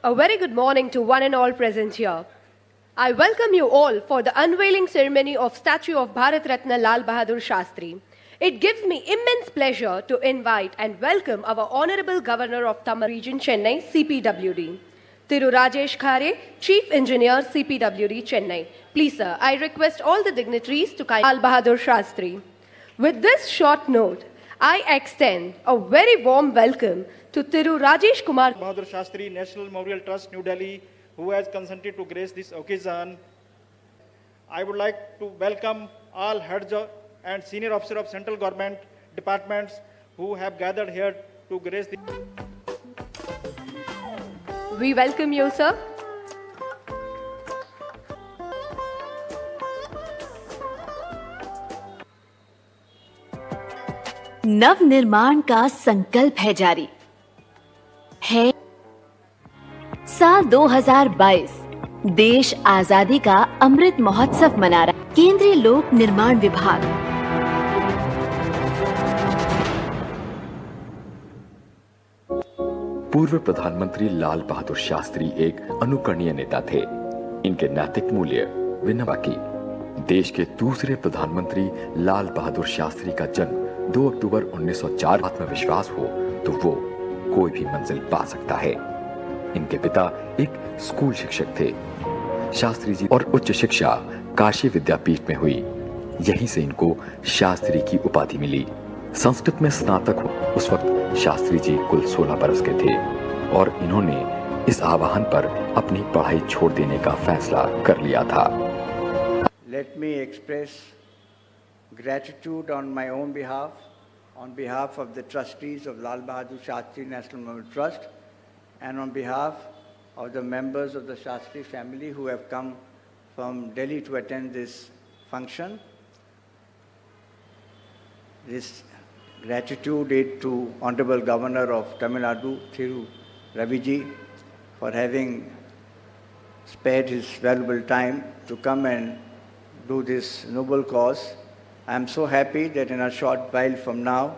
A very good morning to one and all present here. I welcome you all for the unveiling ceremony of statue of Bharat Ratna Lal Bahadur Shastri. It gives me immense pleasure to invite and welcome our Honorable Governor of Tamil Region Chennai, CPWD, Thiru Rajesh Khare, Chief Engineer, CPWD Chennai. Please sir, I request all the dignitaries to Lal Bahadur Shastri. With this short note, I extend a very warm welcome to Thiru Rajesh Kumar Bahadur Shastri National Memorial Trust, New Delhi, who has consented to grace this occasion. I would like to welcome all heads and senior officers of central government departments who have gathered here to grace the... We welcome you, sir. नव निर्माण का संकल्प है जारी है। साल 2022 देश आजादी का अमृत महोत्सव मना रहा है। केंद्रीय लोक निर्माण विभाग पूर्व प्रधानमंत्री लाल बहादुर शास्त्री एक अनुकरणीय नेता थे। इनके नैतिक मूल्य विनम्रता की। देश के दूसरे प्रधानमंत्री लाल बहादुर शास्त्री का जन्म 2 अक्टूबर 1904। आत्मविश्वास हो तो वो कोई भी मंजिल पा सकता है। इनके पिता एक स्कूल शिक्षक थे। शास्त्री जी और उच्च शिक्षा काशी विद्यापीठ में हुई। यहीं से इनको शास्त्री की उपाधि मिली। संस्कृत में स्नातक हो उस वक्त शास्त्री जी कुल 16 बरस के थे और इन्होंने इस आह्वान पर अपनी पढ़ाई छोड़ देने का फैसला कर लिया था। Let me express gratitude on my own behalf, on behalf of the trustees of Lal Bahadur Shastri National Memorial Trust, and on behalf of the members of the Shastri family who have come from Delhi to attend this function. This gratitude is to Honorable Governor of Tamil Nadu, Thiru Raviji, for having spared his valuable time to come and do this noble cause. I am so happy that in a short while from now,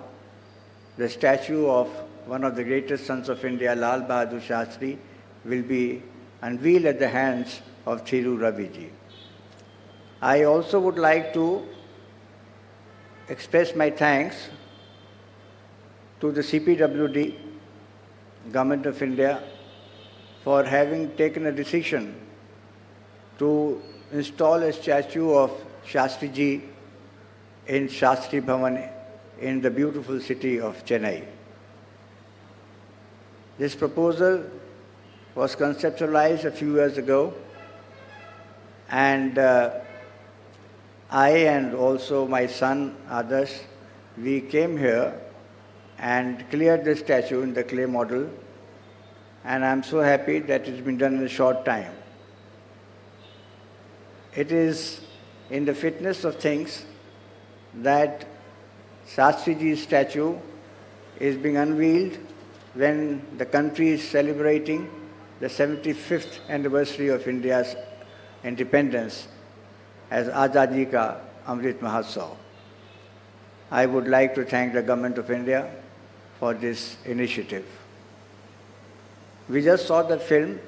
the statue of one of the greatest sons of India, Lal Bahadur Shastri, will be unveiled at the hands of Thiru Raviji. I also would like to express my thanks to the CPWD, Government of India, for having taken a decision to install a statue of Shastri Ji in Shastri Bhavan in the beautiful city of Chennai. This proposal was conceptualized a few years ago, and I and also my son Adarsh, we came here and cleared the statue in the clay model, and I'm so happy that it's been done in a short time. It is in the fitness of things that Shastri Ji's statue is being unveiled when the country is celebrating the 75th anniversary of India's independence as Azadi Ka Amrit Mahotsav. I would like to thank the Government of India for this initiative. We just saw the film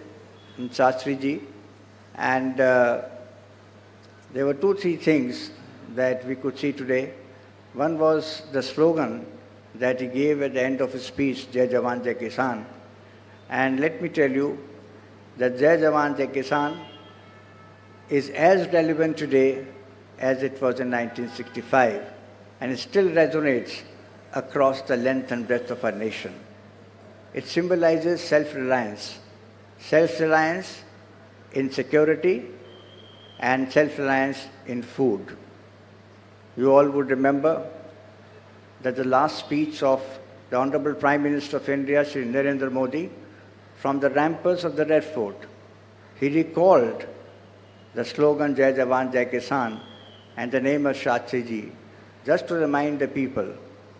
in Shastri Ji, and there were 2-3 things that we could see today. One was the slogan that he gave at the end of his speech, Jai Jawan, Jai Kisan. And let me tell you that Jai Jawan, Jai Kisan is as relevant today as it was in 1965, and it still resonates across the length and breadth of our nation. It symbolizes self-reliance in security and self-reliance in food. You all would remember that the last speech of the Honorable Prime Minister of India, Shri Narendra Modi, from the ramparts of the Red Fort, he recalled the slogan Jai Jawan, Jai Kisan and the name of Shastri Ji, just to remind the people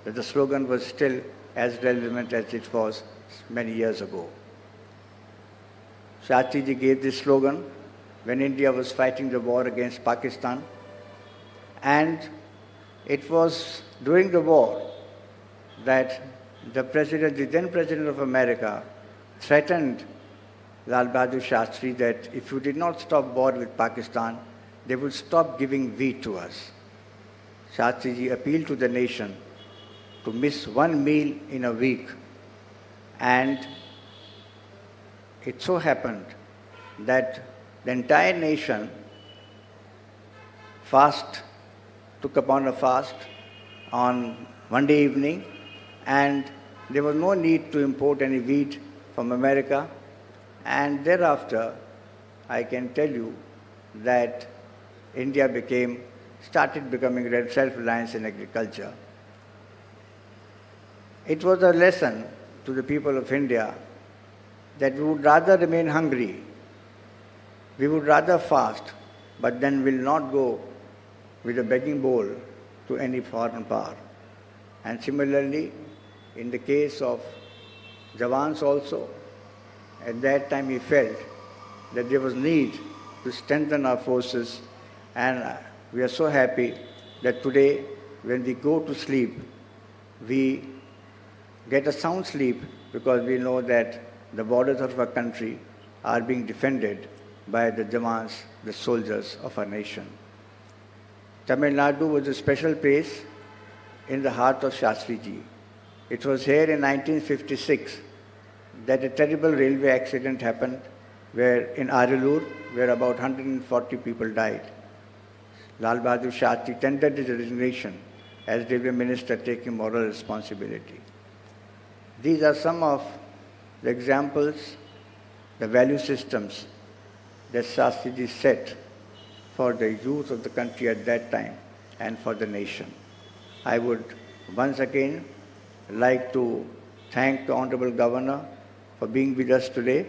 that the slogan was still as relevant as it was many years ago. Shastri Ji gave this slogan when India was fighting the war against Pakistan, and it was during the war that the then President of America, threatened Lal Bahadur Shastri that if you did not stop war with Pakistan, they would stop giving wheat to us. Shastriji appealed to the nation to miss one meal in a week, and it so happened that the entire nation took upon a fast on Monday evening, and there was no need to import any wheat from America. And thereafter, I can tell you that India started becoming self-reliant in agriculture. It was a lesson to the people of India that we would rather remain hungry, we would rather fast, but then will not go with a begging bowl to any foreign power. And similarly, in the case of Jawans also, at that time we felt that there was need to strengthen our forces, and we are so happy that today when we go to sleep, we get a sound sleep because we know that the borders of our country are being defended by the Jawans, the soldiers of our nation. Tamil Nadu was a special place in the heart of Shastriji. It was here in 1956 that a terrible railway accident happened in Aralur, where about 140 people died. Lal Bahadur Shastri tendered his resignation as railway minister, taking moral responsibility. These are some of the examples, the value systems that Shastriji set for the youth of the country at that time and for the nation. I would once again like to thank the Honorable Governor for being with us today.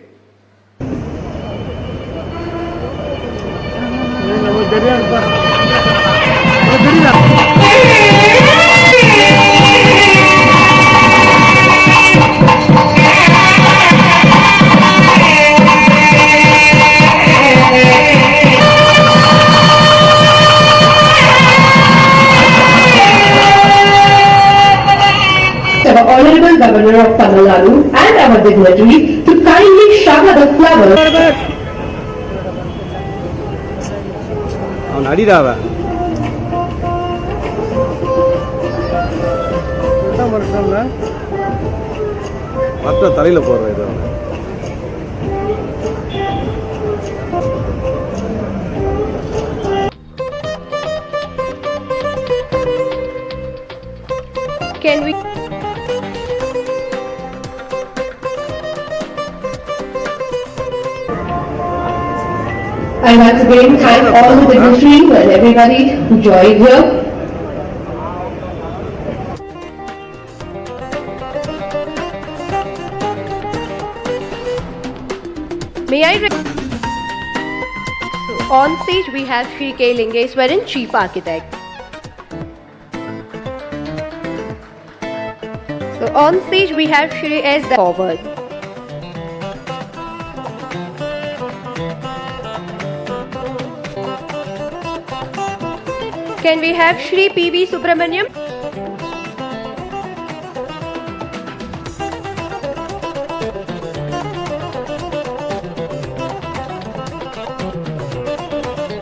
Our Honorable Governor of Tamil Nadu and our dignitaries to kindly shower the flowers. Can we? I once again thank all the dignitaries and everybody who joined here. May I on stage we have Shri K. Lingeswaran, Chief Architect. So on stage we have Shri S. Forward. Can we have Shri P.V. Subramaniam?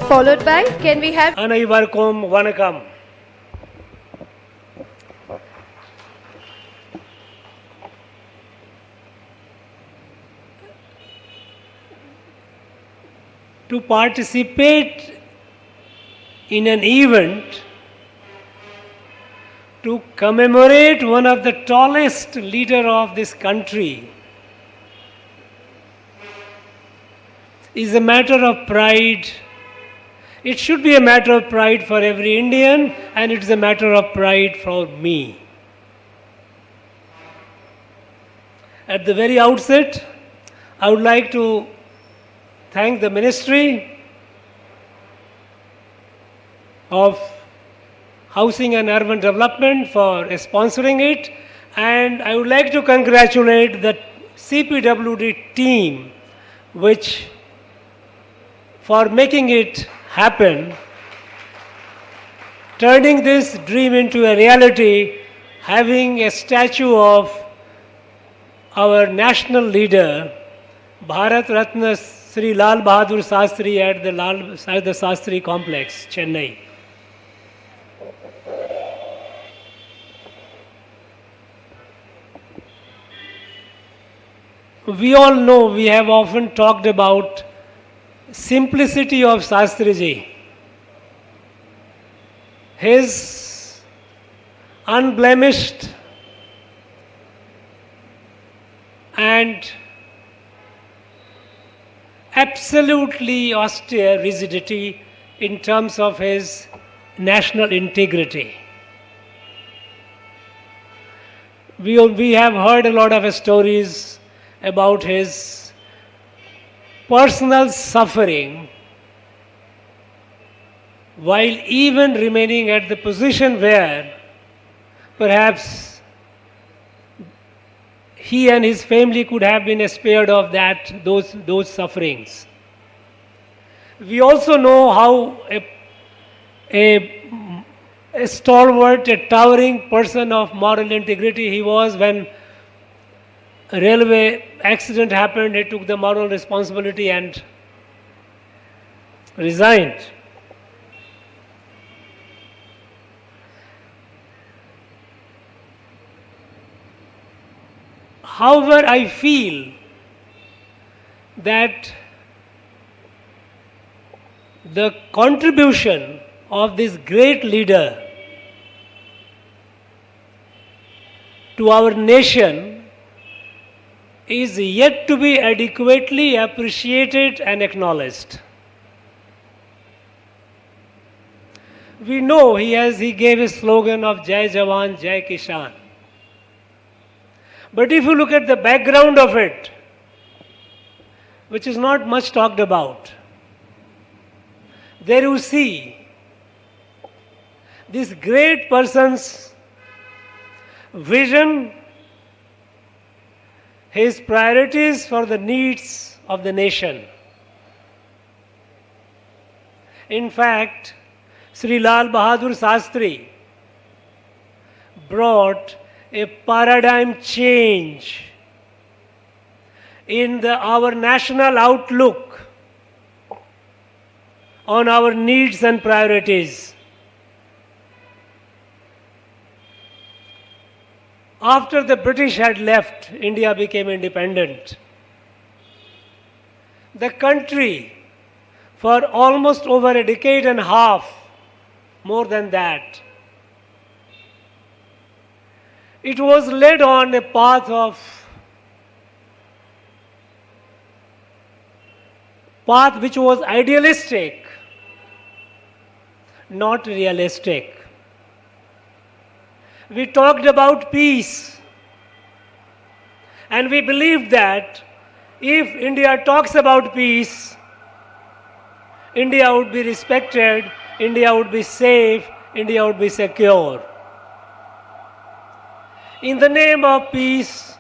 Followed by, can we have அனைவருக்கும் வணக்கம். To participate in an event to commemorate one of the tallest leader of this country is a matter of pride. It should be a matter of pride for every Indian, and it's a matter of pride for me. At the very outset, I would like to thank the Ministry of Housing and Urban Development for sponsoring it, and I would like to congratulate the CPWD team for making it happen, turning this dream into a reality, having a statue of our national leader Bharat Ratna Sri Lal Bahadur Shastri at the Shastri Complex, Chennai. We all know, we have often talked about simplicity of Shastriji. His unblemished and absolutely austere rigidity in terms of his national integrity. We have heard a lot of stories about his personal suffering while even remaining at the position where perhaps he and his family could have been spared of those sufferings. We also know how a stalwart, a towering person of moral integrity he was. When a railway accident happened, he took the moral responsibility and resigned. However, I feel that the contribution of this great leader to our nation is yet to be adequately appreciated and acknowledged. We know he gave a slogan of Jai Jawan, Jai Kishan. But if you look at the background of it, which is not much talked about, there you see this great person's vision, his priorities for the needs of the nation. In fact, Sri Lal Bahadur Shastri brought a paradigm change in our national outlook on our needs and priorities. After the British had left, India became independent. The country, for almost over a decade and a half, more than that, it was led on a path which was idealistic, not realistic. We talked about peace, and we believed that if India talks about peace, India would be respected, India would be safe, India would be secure. In the name of peace,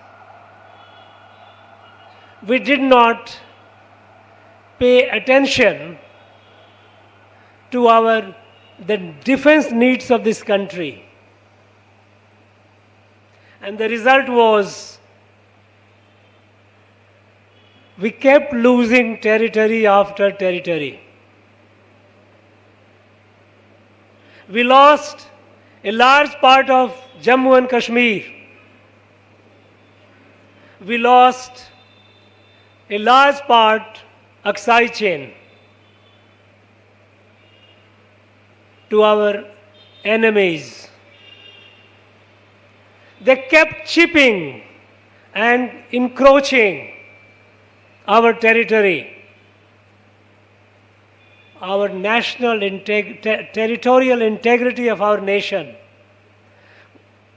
we did not pay attention to the defense needs of this country. And the result was we kept losing territory after territory. We lost a large part of Jammu and Kashmir. We lost a large part, Aksai chain, to our enemies. They kept chipping and encroaching our territory. Our national territorial integrity of our nation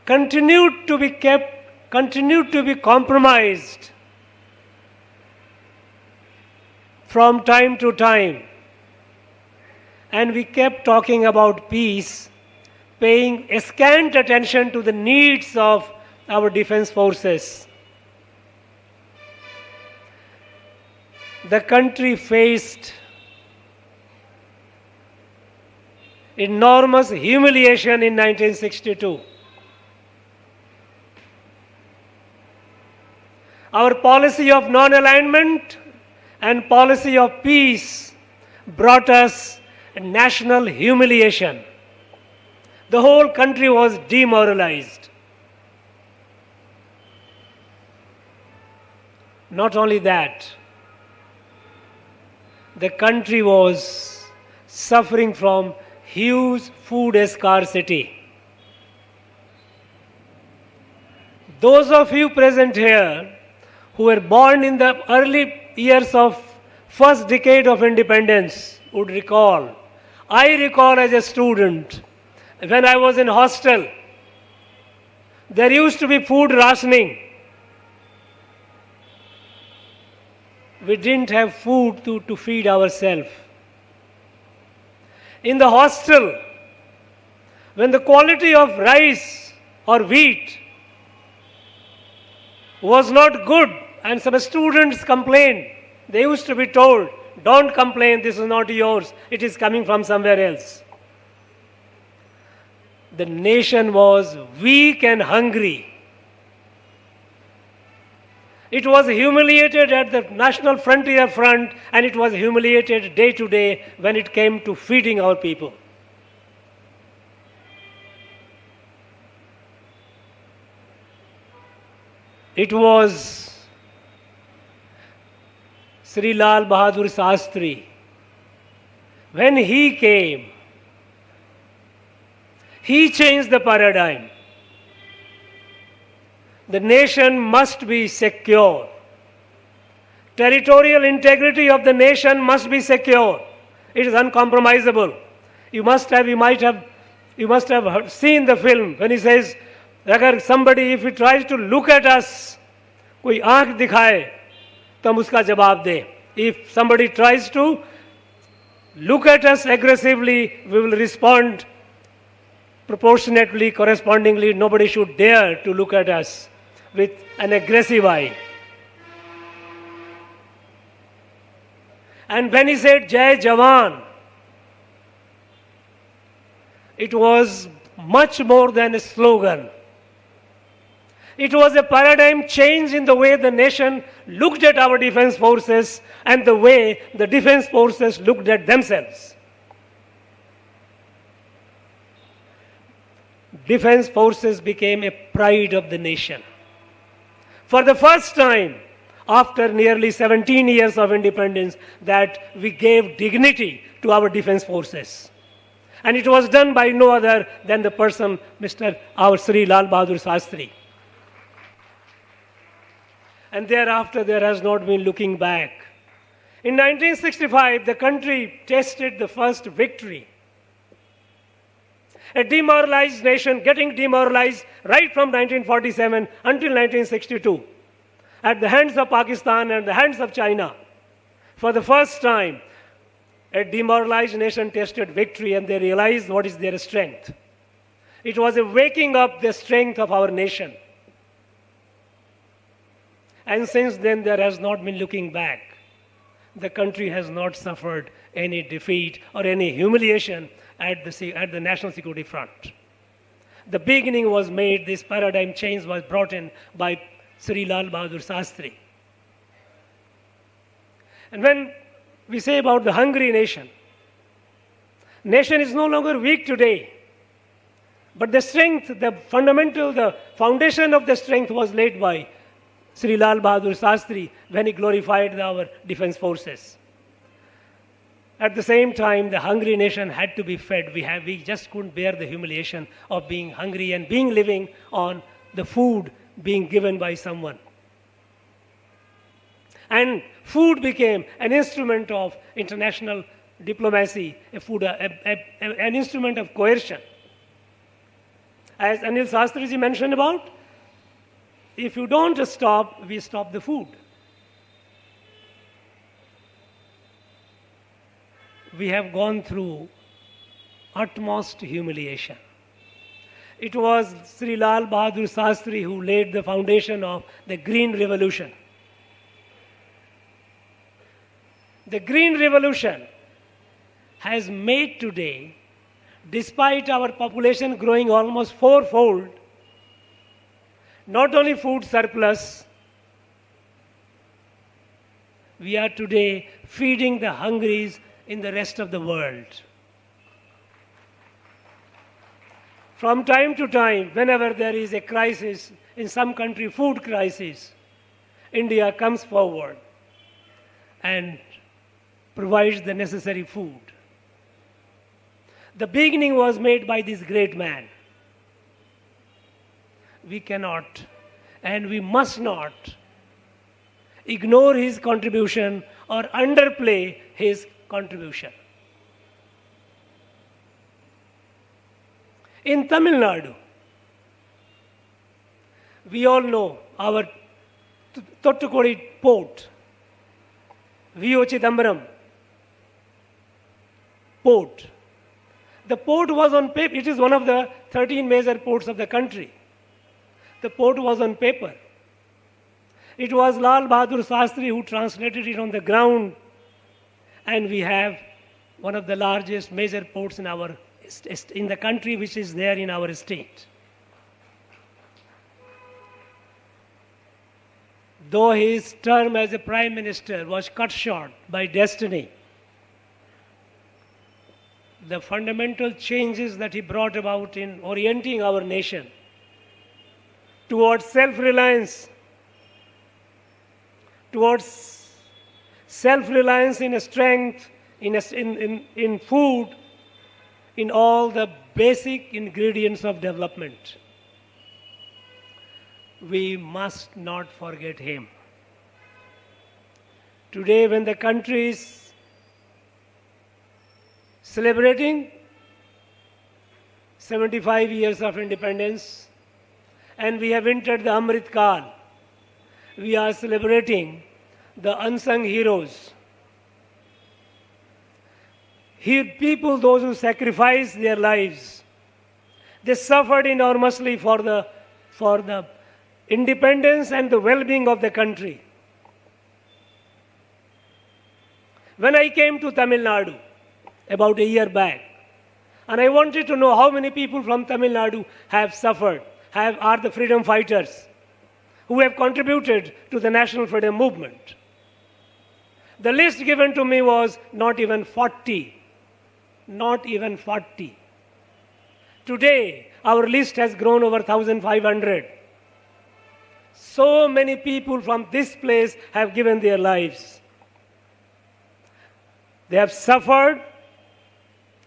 continued to be compromised from time to time. And we kept talking about peace, paying scant attention to the needs of our defense forces. The country faced enormous humiliation in 1962. Our policy of non-alignment and policy of peace brought us a national humiliation. The whole country was demoralized. Not only that, the country was suffering from huge food scarcity. Those of you present here who were born in the early years of first decade of independence would recall. I recall as a student, when I was in hostel, there used to be food rationing. We didn't have food to feed ourselves. In the hostel, when the quality of rice or wheat was not good and some students complained, they used to be told, don't complain, this is not yours, it is coming from somewhere else. The nation was weak and hungry. It was humiliated at the National Frontier Front, and it was humiliated day to day when it came to feeding our people. It was Sri Lal Bahadur Shastri. When he came, he changed the paradigm. The nation must be secure. Territorial integrity of the nation must be secure. It is uncompromisable. You must have seen the film when he says, अगर somebody if he tries to look at us, कोई आंख दिखाए, तो हम उसका जवाब दें. If somebody tries to look at us aggressively, we will respond proportionately, correspondingly. Nobody should dare to look at us with an aggressive eye. And when he said Jai Jawan, it was much more than a slogan. It was a paradigm change in the way the nation looked at our defense forces and the way the defense forces looked at themselves. Defense forces became a pride of the nation. For the first time, after nearly 17 years of independence, that we gave dignity to our defense forces. And it was done by no other than the person, our Sri Lal Bahadur Shastri. And thereafter, there has not been looking back. In 1965, the country tasted the first victory. A demoralized nation getting demoralized right from 1947 until 1962 at the hands of Pakistan and the hands of China. For the first time, a demoralized nation tasted victory and they realized what is their strength. It was a waking up the strength of our nation. And since then, there has not been looking back. The country has not suffered any defeat or any humiliation at the national security front. The beginning was made, this paradigm change was brought in by Sri Lal Bahadur Shastri. And when we say about the hungry nation is no longer weak today, but the strength, the foundation of the strength was laid by Sri Lal Bahadur Shastri when he glorified our defense forces. At the same time, the hungry nation had to be fed. We just couldn't bear the humiliation of being hungry and living on the food being given by someone. And food became an instrument of international diplomacy, an instrument of coercion. As Anil Shastriji mentioned about, if you don't stop, we stop the food. We have gone through utmost humiliation. It was Sri Lal Bahadur Shastri who laid the foundation of the Green Revolution. The Green Revolution has made today, despite our population growing almost fourfold, not only food surplus, we are today feeding the hungries in the rest of the world. From time to time, whenever there is a crisis in some country, food crisis, India comes forward and provides the necessary food. The beginning was made by this great man. We cannot and we must not ignore his contribution or underplay his contribution. In Tamil Nadu, we all know our Thottukudi port, V.O. Chidambaram port. The port was on paper. It is one of the 13 major ports of the country. The port was on paper. It was Lal Bahadur Shastri who translated it on the ground, and we have one of the largest major ports in the country, which is there in our state. Though his term as a prime minister was cut short by destiny, the fundamental changes that he brought about in orienting our nation towards self-reliance, in strength, in food, in all the basic ingredients of development. We must not forget him. Today, when the country is celebrating 75 years of independence, and we have entered the Amrit Kal, we are celebrating the unsung heroes. People, those who sacrificed their lives, they suffered enormously for the independence and the well-being of the country. When I came to Tamil Nadu about a year back, and I wanted to know how many people from Tamil Nadu have suffered, are the freedom fighters who have contributed to the national freedom movement. The list given to me was not even 40. Not even 40. Today, our list has grown over 1,500. So many people from this place have given their lives. They have suffered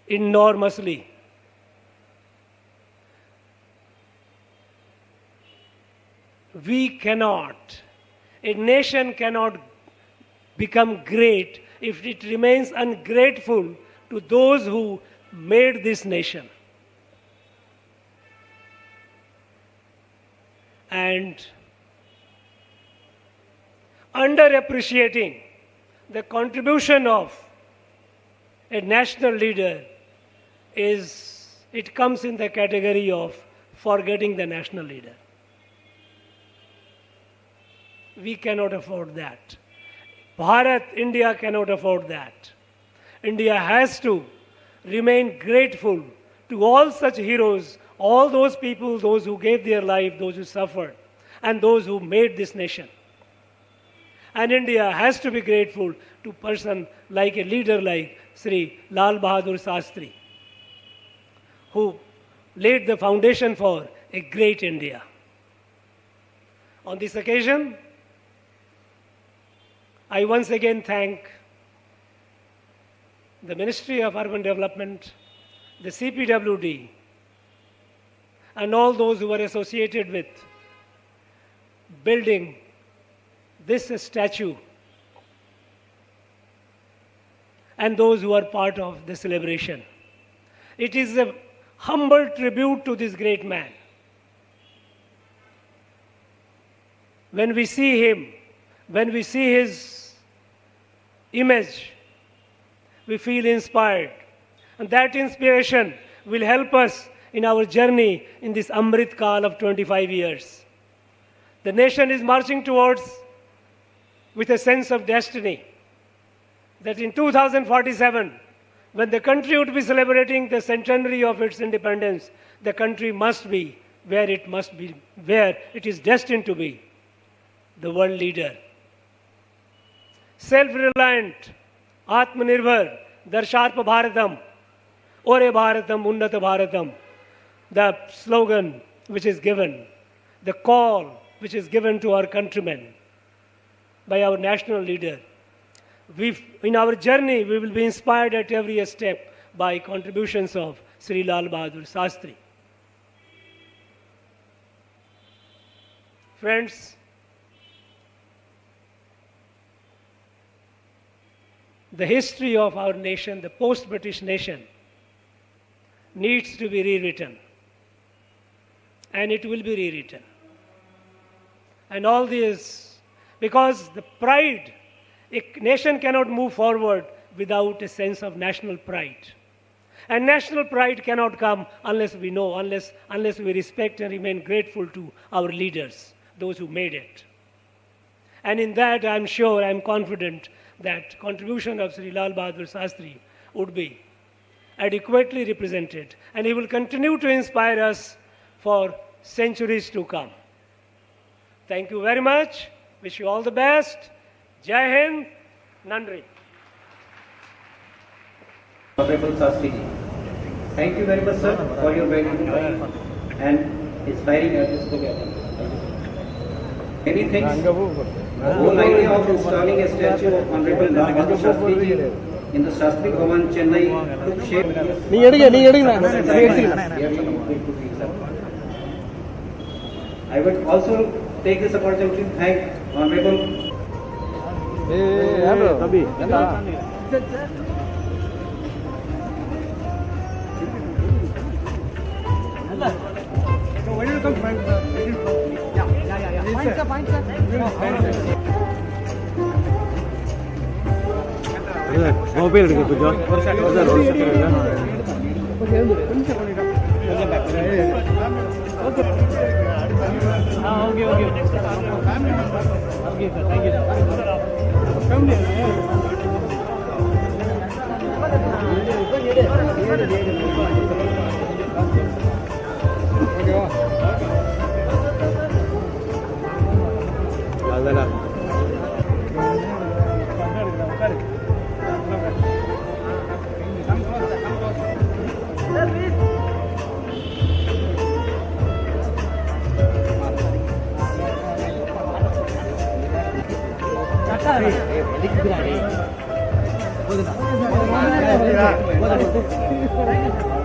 enormously. A nation cannot become great if it remains ungrateful to those who made this nation. And underappreciating the contribution of a national leader comes in the category of forgetting the national leader. We cannot afford that. India cannot afford that. India has to remain grateful to all such heroes, all those people, those who gave their life, those who suffered, and those who made this nation. And India has to be grateful to a person like a leader like Sri Lal Bahadur Shastri, who laid the foundation for a great India. On this occasion, I once again thank the Ministry of Urban Development, the CPWD, and all those who were associated with building this statue, and those who are part of the celebration. It is a humble tribute to this great man. When we see him, when we see his image, we feel inspired. And that inspiration will help us in our journey in this Amrit Kal of 25 years. The nation is marching towards with a sense of destiny that in 2047, when the country would be celebrating the centenary of its independence, the country must be where it is destined to be, the world leader. self-reliant, Atmanirbhar, Darsharpa Bharatam, Ore Bharatam, Unnata Bharatam, the slogan which is given, the call which is given to our countrymen by our national leader. In our journey, we will be inspired at every step by contributions of Sri Lal Bahadur Shastri. Friends, the history of our nation, the post-British nation, needs to be rewritten. And it will be rewritten. And all this, because the pride, a nation cannot move forward without a sense of national pride. And national pride cannot come unless we know, unless we respect and remain grateful to our leaders, those who made it. And in that, I'm sure, I'm confident that contribution of Sri Lal Bahadur Shastri would be adequately represented. And he will continue to inspire us for centuries to come. Thank you very much. Wish you all the best. Jai Hind, Nandri. Honorable Shastri ji, thank you very much, sir, for your very and inspiring address. Many things. The whole idea of installing a statue of Honorable Lal Bahadur Shastri ji in the Shastri Bhavan, Chennai took shape. I would also take this opportunity to thank Honorable Thank you.